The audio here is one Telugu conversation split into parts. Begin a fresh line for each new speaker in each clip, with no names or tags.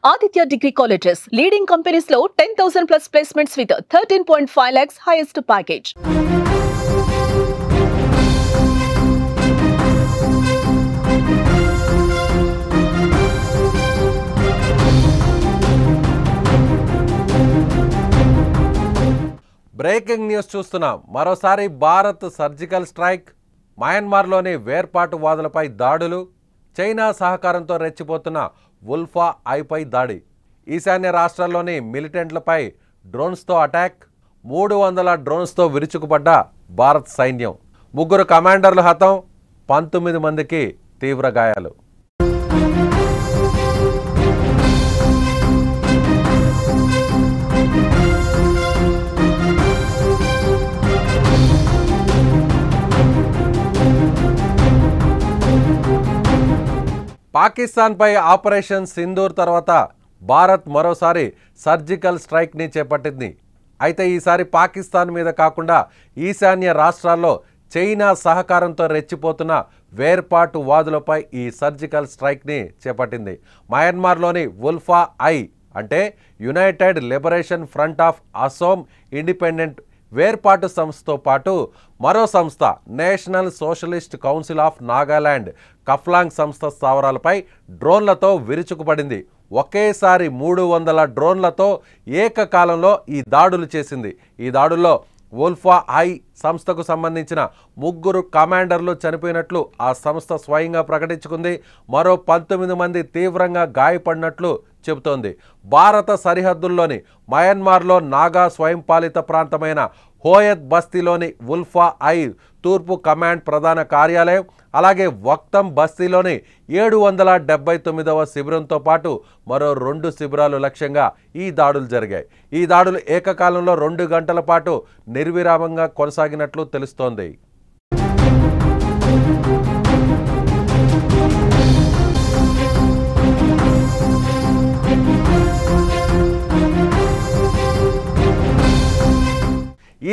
Aditya Degree Colleges, leading companies లో 10,000 plus placements with 13.5 lakhs highest package.
Breaking news చూస్తున్నాం. మరోసారి భారత్ సర్జికల్ స్ట్రైక్, మయన్మార్లోని వేర్పాటువాదులపై దాడులు, చైనా సహకారంతో రెచ్చిపోతున్న వుల్ఫా ఐపై దాడి, ఈశాన్య రాష్ట్రాల్లోని మిలిటెంట్లపై డ్రోన్స్తో అటాక్, 300 డ్రోన్స్తో విరుచుకుపడ్డ భారత్ సైన్యం, 3 కమాండర్లు హతం, 19 మందికి తీవ్ర గాయాలు. పాకిస్తాన్పై ఆపరేషన్ సింధూర్ తర్వాత భారత్ మరోసారి సర్జికల్ స్ట్రైక్ని చేపట్టింది. అయితే ఈసారి పాకిస్తాన్ మీద కాకుండా ఈశాన్య రాష్ట్రాల్లో చైనా సహకారంతో రెచ్చిపోతున్న వేర్పాటువాదులపై ఈ సర్జికల్ స్ట్రైక్ని చేపట్టింది. మయన్మార్లోని వుల్ఫా ఐ అంటే united liberation front of Asom independent వేర్పాటు సంస్థతో పాటు మరో సంస్థ national socialist council of Nagaland Khaplang సంస్థ స్థావరాలపై డ్రోన్లతో విరుచుకుపడింది. ఒకేసారి 300 డ్రోన్లతో ఏకకాలంలో ఈ దాడులు చేసింది. ఈ దాడుల్లో వుల్ఫా ఐ సంస్థకు సంబంధించిన 3 కమాండర్లు చనిపోయినట్లు ఆ సంస్థ స్వయంగా ప్రకటించుకుంది. మరో 19 మంది తీవ్రంగా గాయపడినట్లు చెబుతోంది. భారత సరిహద్దుల్లోని మయన్మార్లో నాగా స్వయంపాలిత ప్రాంతమైన హోయత్ బస్తీలోని వుల్ఫా ఐ తూర్పు కమాండ్ ప్రధాన కార్యాలయం, అలాగే వక్తం బస్తీలోని 779వ శిబిరంతో పాటు మరో 2 శిబిరాలు లక్ష్యంగా ఈ దాడులు జరిగాయి. ఈ దాడులు ఏకకాలంలో 2 గంటల పాటు నిర్విరామంగా కొనసాగినట్లు తెలుస్తోంది.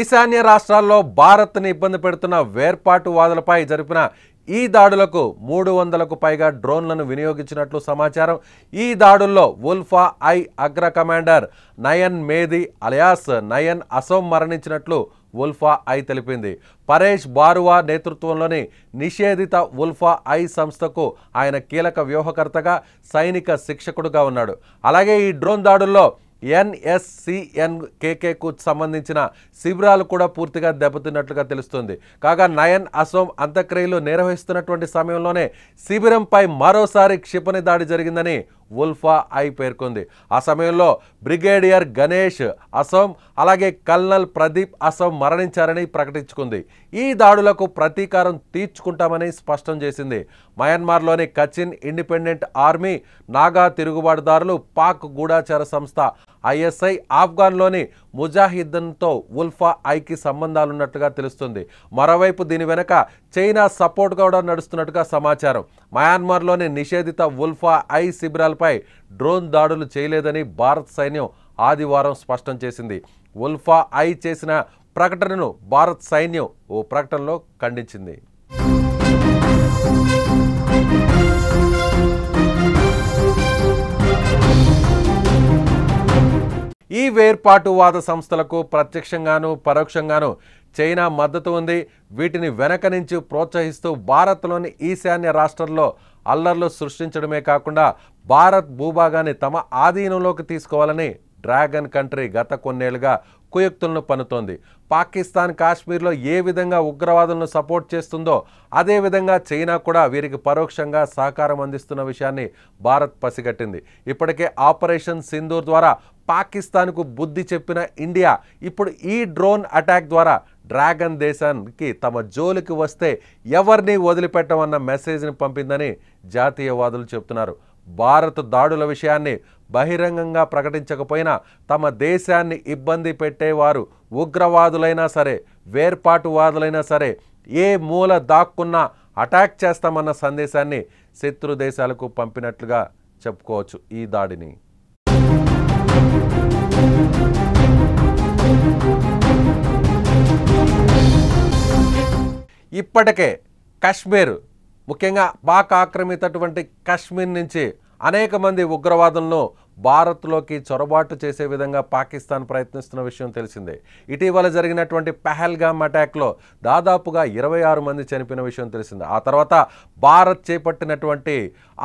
ఈశాన్య రాష్ట్రాల్లో భారత్ని ఇబ్బంది పెడుతున్న వేర్పాటువాదులపై జరిపిన ఈ దాడులకు 300కు పైగా డ్రోన్లను వినియోగించినట్లు సమాచారం. ఈ దాడుల్లో వుల్ఫా ఐ అగ్ర కమాండర్ నయన్ మేది అలియాస్ నయన్ అసోం మరణించినట్లు వుల్ఫా ఐ తెలిపింది. పరేష్ బారువా నేతృత్వంలోని నిషేధిత వుల్ఫా ఐ సంస్థకు ఆయన కీలక వ్యూహకర్తగా, సైనిక శిక్షకుడుగా ఉన్నాడు. అలాగే ఈ డ్రోన్ దాడుల్లో NSCN-KKకు సంబంధించిన శిబిరాలు కూడా పూర్తిగా దెబ్బతిన్నట్లుగా తెలుస్తుంది. కాగా నయన్ అసోం అంత్యక్రియలు నిర్వహిస్తున్నటువంటి సమయంలోనే శిబిరంపై మరోసారి క్షిపణి దాడి జరిగిందని వుల్ఫా ఐ పేర్కొంది. ఆ సమయంలో బ్రిగేడియర్ గణేష్ అసోం, అలాగే కల్నల్ ప్రదీప్ అసోం మరణించారని ప్రకటించుకుంది. ఈ దాడులకు ప్రతీకారం తీర్చుకుంటామని స్పష్టం చేసింది. మయన్మార్లోని కచిన్ ఇండిపెండెంట్ ఆర్మీ, నాగా తిరుగుబాటుదారులు, పాక్ గూఢాచార సంస్థ ISI, ఆఫ్ఘన్లోని ముజాహిద్దన్తో వుల్ఫా ఐకి సంబంధాలున్నట్టుగా తెలుస్తుంది. మరోవైపు దీని వెనక చైనా సపోర్ట్ కూడా నడుస్తున్నట్టుగా సమాచారం. మయన్మార్లోని నిషేధిత వుల్ఫా ఐ శిబిరాలపై డ్రోన్ దాడులు చేయలేదని భారత్ సైన్యం ఆదివారం స్పష్టం చేసింది. వుల్ఫా ఐ చేసిన ప్రకటనను భారత్ సైన్యం ఓ ప్రకటనలో ఖండించింది. ఈ వేర్పాటువాద సంస్థలకు ప్రత్యక్షంగాను పరోక్షంగాను చైనా మద్దతు ఉంది. వీటిని వెనక నుంచి ప్రోత్సహిస్తూ భారత్లోని ఈశాన్య రాష్ట్రాల్లో అల్లర్లు సృష్టించడమే కాకుండా భారత్ భూభాగాన్ని తమ ఆధీనంలోకి తీసుకోవాలని డ్రాగన్ కంట్రీ గత కొన్నేళ్లుగా కుయుక్తులను పన్నుతోంది. పాకిస్తాన్ కాశ్మీర్లో ఏ విధంగా ఉగ్రవాదులను సపోర్ట్ చేస్తుందో అదేవిధంగా చైనా కూడా వీరికి పరోక్షంగా సహకారం అందిస్తున్న విషయాన్ని భారత్ పసిగట్టింది. ఇప్పటికే ఆపరేషన్ సింధూర్ ద్వారా పాకిస్తాన్కు బుద్ధి చెప్పిన ఇండియా ఇప్పుడు ఈ డ్రోన్ అటాక్ ద్వారా డ్రాగన్ దేశానికి తమ జోలికి వస్తే ఎవరిని వదిలిపెట్టమన్న మెసేజ్ని పంపిందని జాతీయవాదులు చెబుతున్నారు. భారత్ దాడుల విషయాన్ని బహిరంగంగా ప్రకటించకపోయినా తమ దేశాన్ని ఇబ్బంది పెట్టేవారు ఉగ్రవాదులైనా సరే, వేర్పాటువాదులైనా సరే, ఏ మూల దాక్కున్నా అటాక్ చేస్తామన్న సందేశాన్ని శత్రు దేశాలకు పంపినట్లుగా చెప్పుకోవచ్చు ఈ దాడిని. ఇప్పటికే కశ్మీర్, ముఖ్యంగా పాక్ ఆక్రమితటువంటి కశ్మీర్ నుంచి అనేక మంది ఉగ్రవాదులను భారత్లోకి చొరబాటు చేసే విధంగా పాకిస్తాన్ ప్రయత్నిస్తున్న విషయం తెలిసిందే. ఇటీవల జరిగినటువంటి పహల్గామ్ అటాక్లో దాదాపుగా 26 మంది చనిపోయిన విషయం తెలిసిందే. ఆ తర్వాత భారత్ చేపట్టినటువంటి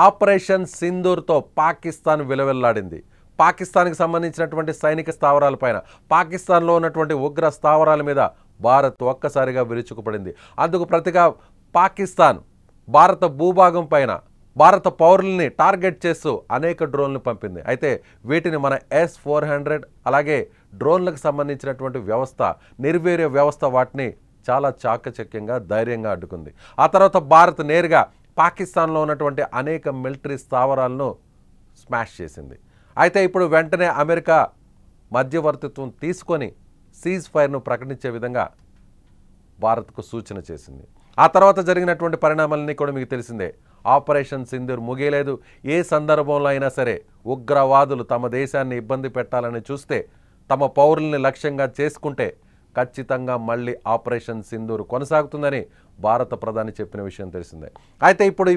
ఆపరేషన్ సింధూర్తో పాకిస్తాన్ విలవిల్లాడింది. పాకిస్తాన్కి సంబంధించినటువంటి సైనిక స్థావరాలపైన, పాకిస్తాన్లో ఉన్నటువంటి ఉగ్ర స్థావరాల మీద భారత్ ఒక్కసారిగా విరుచుకుపడింది. అందుకు ప్రతిగా పాకిస్తాన్ భారత భూభాగం పైన భారత పౌరుల్ని టార్గెట్ చేస్తూ అనేక డ్రోన్లు పంపింది. అయితే వీటిని మన S-400 అలాగే డ్రోన్లకు సంబంధించినటువంటి వ్యవస్థ, నిర్వీర్య వ్యవస్థ వాటిని చాలా చాకచక్యంగా ధైర్యంగా అడ్డుకుంది. ఆ తర్వాత భారత్ నేరుగా పాకిస్తాన్లో ఉన్నటువంటి అనేక మిలిటరీ స్థావరాలను స్మాష్ చేసింది. అయితే ఇప్పుడు వెంటనే అమెరికా మధ్యవర్తిత్వం తీసుకొని సీజ్ ఫైర్ను ప్రకటించే విధంగా భారత్కు సూచన చేసింది. ఆ తర్వాత జరిగినటువంటి పరిణామాలన్నీ కూడా మీకు తెలిసిందే. ఆపరేషన్ సింధూర్ ముగియలేదు. ఏ సందర్భంలో అయినా సరే ఉగ్రవాదులు తమ దేశాన్ని ఇబ్బంది పెట్టాలని చూస్తే, తమ పౌరుల్ని లక్ష్యంగా చేసుకుంటే ఖచ్చితంగా మళ్ళీ ఆపరేషన్ సింధూర్ కొనసాగుతుందని భారత ప్రధాని చెప్పిన విషయం తెలిసిందే. అయితే ఇప్పుడు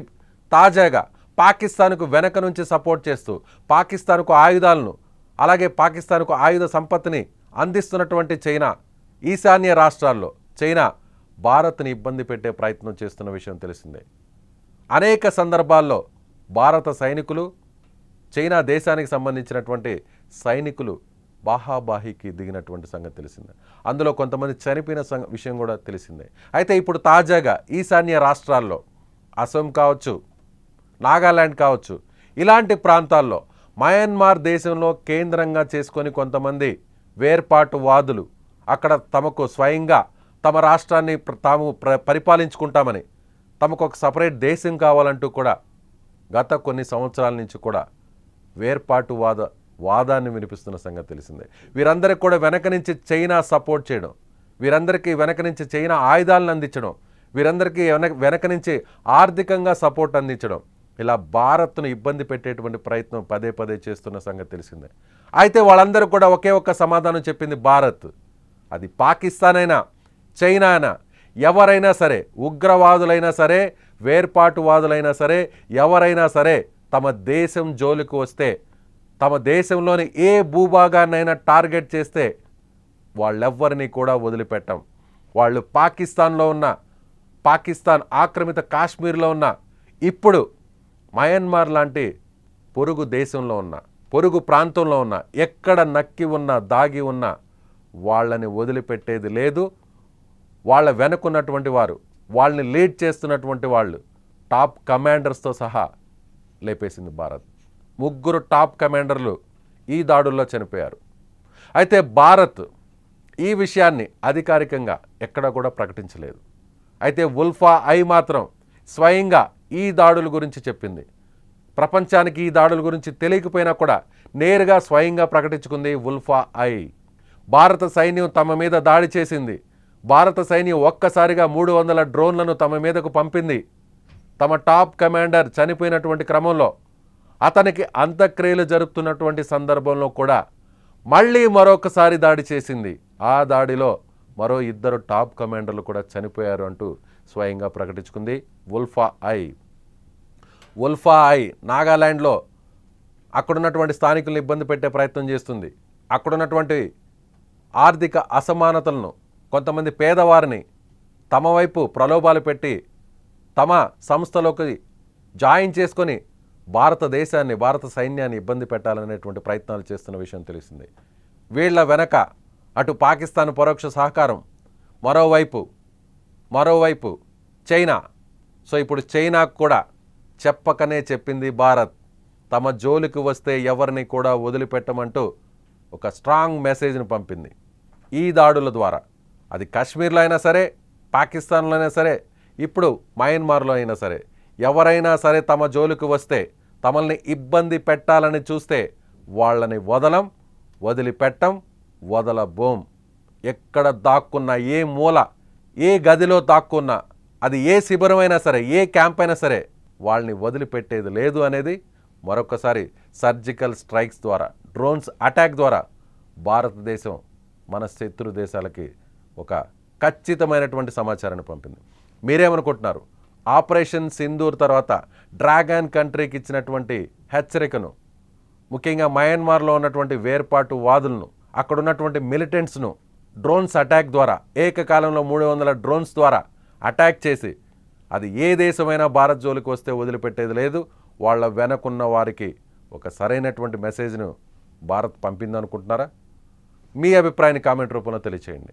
తాజాగా పాకిస్తాన్కు వెనక నుంచి సపోర్ట్ చేస్తూ పాకిస్తాన్కు ఆయుధాలను అలాగే పాకిస్తాన్కు ఆయుధ సంపత్తిని అందిస్తున్నటువంటి చైనా, ఈశాన్య రాష్ట్రాల్లో చైనా భారత్ని ఇబ్బంది పెట్టే ప్రయత్నం చేస్తున్న విషయం తెలిసిందే. అనేక సందర్భాల్లో భారత సైనికులు, చైనా దేశానికి సంబంధించినటువంటి సైనికులు బాహాబాహికి దిగినటువంటి సంగతి తెలిసిందే. అందులో కొంతమంది చనిపోయిన విషయం కూడా తెలిసిందే. అయితే ఇప్పుడు తాజాగా ఈశాన్య రాష్ట్రాల్లో అసోం కావచ్చు, నాగాలాండ్ కావచ్చు, ఇలాంటి ప్రాంతాల్లో మయన్మార్ దేశంలో కేంద్రంగా చేసుకొని కొంతమంది వేర్పాటువాదులు అక్కడ తమకు స్వయంగా తమ రాష్ట్రాన్ని తాము పరిపాలించుకుంటామని, తమకు ఒక సపరేట్ దేశం కావాలంటూ కూడా గత కొన్ని సంవత్సరాల నుంచి కూడా వాదాన్ని వినిపిస్తున్న సంగతి తెలిసిందే. వీరందరికీ కూడా వెనక నుంచి చైనా సపోర్ట్ చేయడం, వీరందరికీ వెనక నుంచి చైనా ఆయుధాలను అందించడం, వీరందరికీ వెనక నుంచి ఆర్థికంగా సపోర్ట్ అందించడం, ఇలా భారత్ను ఇబ్బంది పెట్టేటువంటి ప్రయత్నం పదే పదే చేస్తున్న సంగతి తెలిసిందే. అయితే వాళ్ళందరూ కూడా ఒకే ఒక్క సమాధానం చెప్పింది భారత్. అది పాకిస్తాన్ అయినా, చైనా అయినా, ఎవరైనా సరే, ఉగ్రవాదులైనా సరే, వేర్పాటువాదులైనా సరే, ఎవరైనా సరే తమ దేశం జోలికి వస్తే, తమ దేశంలోని ఏ భూభాగాన్నైనా టార్గెట్ చేస్తే వాళ్ళెవ్వరినీ కూడా వదిలిపెట్టాం. వాళ్ళు పాకిస్తాన్లో ఉన్న, పాకిస్తాన్ ఆక్రమిత కాశ్మీర్లో ఉన్న, ఇప్పుడు మయన్మార్ లాంటి పొరుగు దేశంలో ఉన్న, పొరుగు ప్రాంతంలో ఉన్న, ఎక్కడ నక్కి ఉన్నా, దాగి ఉన్నా వాళ్ళని వదిలిపెట్టేది లేదు. వాళ్ళ వెనుకున్నటువంటి వారు, వాళ్ళని లీడ్ చేస్తున్నటువంటి వాళ్ళు టాప్ కమాండర్స్తో సహా లేపేసింది భారత్. 3 టాప్ కమాండర్లు ఈ దాడుల్లో చనిపోయారు. అయితే భారత్ ఈ విషయాన్ని అధికారికంగా ఎక్కడ కూడా ప్రకటించలేదు. అయితే ఉల్ఫా ఐ మాత్రం స్వయంగా ఈ దాడుల గురించి చెప్పింది. ప్రపంచానికి ఈ దాడుల గురించి తెలియకపోయినా కూడా నేరుగా స్వయంగా ప్రకటించుకుంది ఉల్ఫా ఐ. భారత సైన్యం తమ మీద దాడి చేసింది. భారత సైన్యం ఒక్కసారిగా 300 డ్రోన్లను తమ మీదకు పంపింది. తమ టాప్ కమాండర్ చనిపోయినటువంటి క్రమంలో, అతనికి అంత్యక్రియలు జరుపుతున్నటువంటి సందర్భంలో కూడా మళ్ళీ మరొకసారి దాడి చేసింది. ఆ దాడిలో మరో 2 టాప్ కమాండర్లు కూడా చనిపోయారు అంటూ స్వయంగా ప్రకటించుకుంది ఉల్ఫా ఐ. ఉల్ఫా ఐ నాగాలాండ్లో అక్కడున్నటువంటి స్థానికులను ఇబ్బంది పెట్టే ప్రయత్నం చేస్తుంది. అక్కడున్నటువంటి ఆర్థిక అసమానతలను, కొంతమంది పేదవారిని తమ వైపు ప్రలోభాలు పెట్టి తమ సంస్థలోకి జాయిన్ చేసుకొని భారతదేశాన్ని, భారత సైన్యాన్ని ఇబ్బంది పెట్టాలనేటువంటి ప్రయత్నాలు చేస్తున్న విషయం తెలిసింది. వీళ్ళ వెనక అటు పాకిస్తాన్ పరోక్ష సహకారం, మరోవైపు చైనా. సో ఇప్పుడు చైనాకు కూడా చెప్పకనే చెప్పింది భారత్, తమ జోలికి వస్తే ఎవరిని కూడా వదిలిపెట్టమంటూ ఒక స్ట్రాంగ్ మెసేజ్ని పంపింది ఈ దాడుల ద్వారా. అది కాశ్మీర్లో అయినా సరే, పాకిస్తాన్లో అయినా సరే, ఇప్పుడు మయన్మార్లో అయినా సరే, ఎవరైనా సరే తమ జోలికి వస్తే, తమల్ని ఇబ్బంది పెట్టాలని చూస్తే వాళ్ళని వదిలిపెట్టం, వదలబోం. ఎక్కడ దాక్కున్నా, ఏ మూల, ఏ గదిలో దాక్కున్నా, అది ఏ శిబిరమైనా సరే, ఏ క్యాంప్ అయినా సరే వాళ్ళని వదిలిపెట్టేది లేదు అనేది మరొకసారి సర్జికల్ స్ట్రైక్స్ ద్వారా, డ్రోన్స్ అటాక్ ద్వారా భారతదేశం మన శత్రు దేశాలకి ఒక ఖచ్చితమైనటువంటి సమాచారాన్ని పంపింది. మీరేమనుకుంటున్నారు? ఆపరేషన్ సింధూర్ తర్వాత డ్రాగన్ కంట్రీకి ఇచ్చినటువంటి హెచ్చరికను ముఖ్యంగా మయన్మార్లో ఉన్నటువంటి వేర్పాటు వాదులను, అక్కడ ఉన్నటువంటి మిలిటెంట్స్ను డ్రోన్స్ అటాక్ ద్వారా ఏకకాలంలో 300 డ్రోన్స్ ద్వారా అటాక్ చేసి, అది ఏ దేశమైనా భారత్ జోలికి వస్తే వదిలిపెట్టేది లేదు, వాళ్ళ వెనకున్న వారికి ఒక సరైనటువంటి మెసేజ్ను భారత్ పంపిందనుకుంటున్నారా? మీ అభిప్రాయాన్ని కామెంట్ రూపంలో తెలియచేయండి.